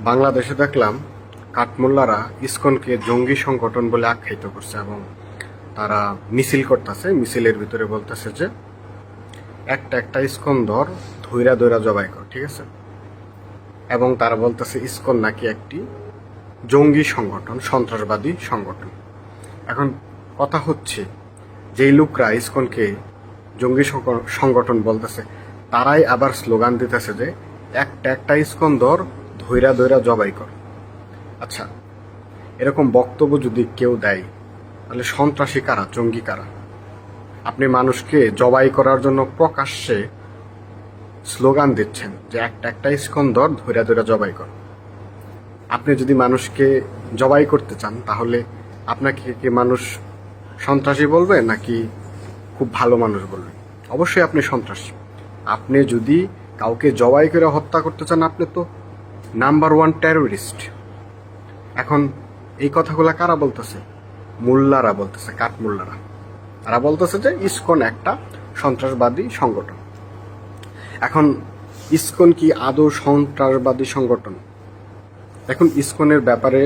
বাংলাদেশে দেখলাম কাঠমোল্লারা ইসকনকে জঙ্গি সংগঠন বলে আখ্যায়িত করছে এবং তারা মিছিল করতেছে। মিছিলের ভিতরে বলতেছে যে একটা ইসকন ধর ধৈরা ধৈরা জবাই কর, ঠিক আছে। এবং তারা বলতেছে ইসকন নাকি একটি জঙ্গি সংগঠন, সন্ত্রাসবাদী সংগঠন। এখন কথা হচ্ছে যেই লোকরা ইসকনকে জঙ্গি সংগঠন বলতেছে তারাই আবার স্লোগান দিতেছে যে একটা ইসকন ধর ধৈরা ধৈরা জবাই কর। আচ্ছা, এরকম বক্তব্য যদি কেউ দেয় তাহলে সন্ত্রাসী কারা, জঙ্গি কারা? আপনি মানুষকে জবাই করার জন্য প্রকাশ্যে স্লোগান দিচ্ছেন যে একটা ইসকন ধর ধৈরা ধৈরা জবাই কর। আপনি যদি মানুষকে জবাই করতে চান তাহলে আপনাকে কি মানুষ সন্ত্রাসী বলবে নাকি খুব ভালো মানুষ বলবে? অবশ্যই আপনি সন্ত্রাসী। আপনি যদি কাউকে জবাই করে হত্যা করতে চান আপনি তো নাম্বার 1 টেরোরিস্ট। এখন এই কথাগুলা কারা বলতেছে? মোল্লারা বলতেছে, কাঠমোল্লারা। তারা বলতেছে যে ইসকন একটা সন্ত্রাসবাদী সংগঠন। এখন ইসকন কি আদৌ সন্ত্রাসবাদী সংগঠন? এখন ইসকনের ব্যাপারে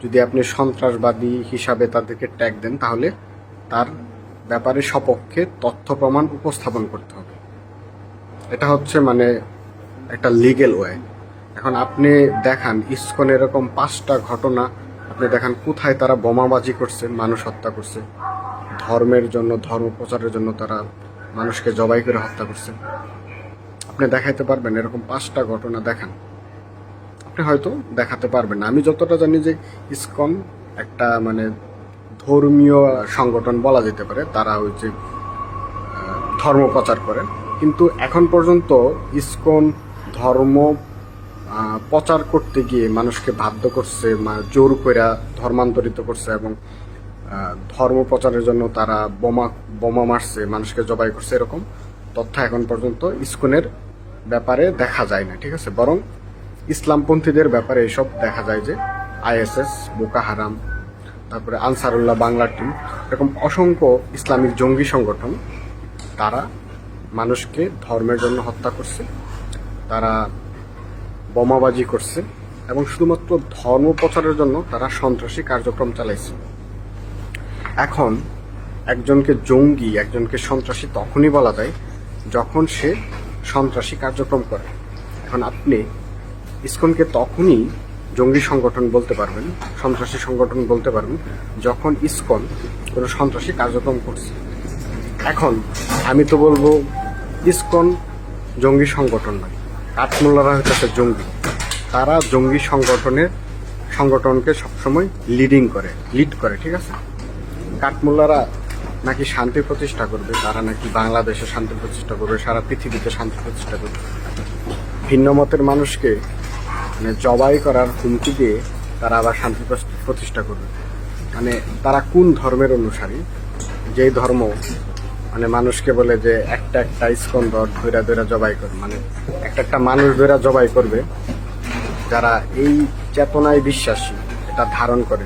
যদি আপনি সন্ত্রাসবাদী হিসাবে তাদেরকে ট্যাগ দেন তাহলে তার ব্যাপারে সপক্ষে তথ্য প্রমাণ উপস্থাপন করতে হবে। এটা হচ্ছে মানে একটা লিগেল ওয়ে। এখন আপনি দেখান ইসকন এরকম 5টা ঘটনা আপনি দেখান কোথায় তারা বোমাবাজি করছে, মানুষ হত্যা করছে, ধর্মের জন্য, ধর্ম প্রচারের জন্য তারা মানুষকে জবাই করে হত্যা করছে। আপনি দেখাইতে পারবেন এরকম 5টা ঘটনা? দেখান। আপনি হয়তো দেখাতে পারবেন না। আমি যতটা জানি যে ইসকন একটা মানে ধর্মীয় সংগঠন বলা যেতে পারে। তারা ওই যে ধর্ম প্রচার করে, কিন্তু এখন পর্যন্ত ইসকন ধর্ম প্রচার করতে গিয়ে মানুষকে বাধ্য করছে, জোর করে ধর্মান্তরিত করছে এবং ধর্ম প্রচারের জন্য তারা বোমা মারছে, মানুষকে জবাই করছে, এরকম তথ্য এখন পর্যন্ত ইসকনের ব্যাপারে দেখা যায় না, ঠিক আছে। বরং ইসলামপন্থীদের ব্যাপারে এসব দেখা যায় যে ISS, বোকা হারাম, তারপরে আনসারুল্লাহ বাংলা টিম, এরকম অসংখ্য ইসলামিক জঙ্গি সংগঠন তারা মানুষকে ধর্মের জন্য হত্যা করছে, তারা বোমাবাজি করছে এবং শুধুমাত্র ধর্ম প্রচারের জন্য তারা সন্ত্রাসী কার্যক্রম চালাইছে। এখন একজনকে জঙ্গি, একজনকে সন্ত্রাসী তখনই বলা যায় যখন সে সন্ত্রাসী কার্যক্রম করে। এখন আপনি ইসকনকে তখনই জঙ্গি সংগঠন বলতে পারবেন, সন্ত্রাসী সংগঠন বলতে পারবেন যখন ইসকন কোনো সন্ত্রাসী কার্যক্রম করছে। এখন আমি তো বলবো ইসকন জঙ্গি সংগঠন নয়, কাঠমোল্লারা হচ্ছে জঙ্গি। তারা জঙ্গি সংগঠনকে সবসময় লিড করে, ঠিক আছে। কাঠমোল্লারা নাকি শান্তি প্রতিষ্ঠা করবে, তারা নাকি বাংলাদেশে শান্তি প্রতিষ্ঠা করবে, সারা পৃথিবীতে শান্তি প্রতিষ্ঠা করবে। ভিন্ন মতের মানুষকে মানে জবাই করার হুমকি দিয়ে তারা আবার শান্তি প্রতিষ্ঠা করবে। মানে তারা কোন ধর্মের অনুসারী? যেই ধর্ম মানে মানুষকে বলে যে একটা ইসকন ধর ধৈরা ধৈরা জবাই করে, মানে একটা মানুষ ধৈরা জবাই করবে। যারা এই চেতনায় বিশ্বাসী, এটা ধারণ করে,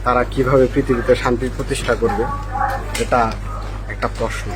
তারা কিভাবে পৃথিবীতে শান্তি প্রতিষ্ঠা করবে? এটা একটা প্রশ্ন।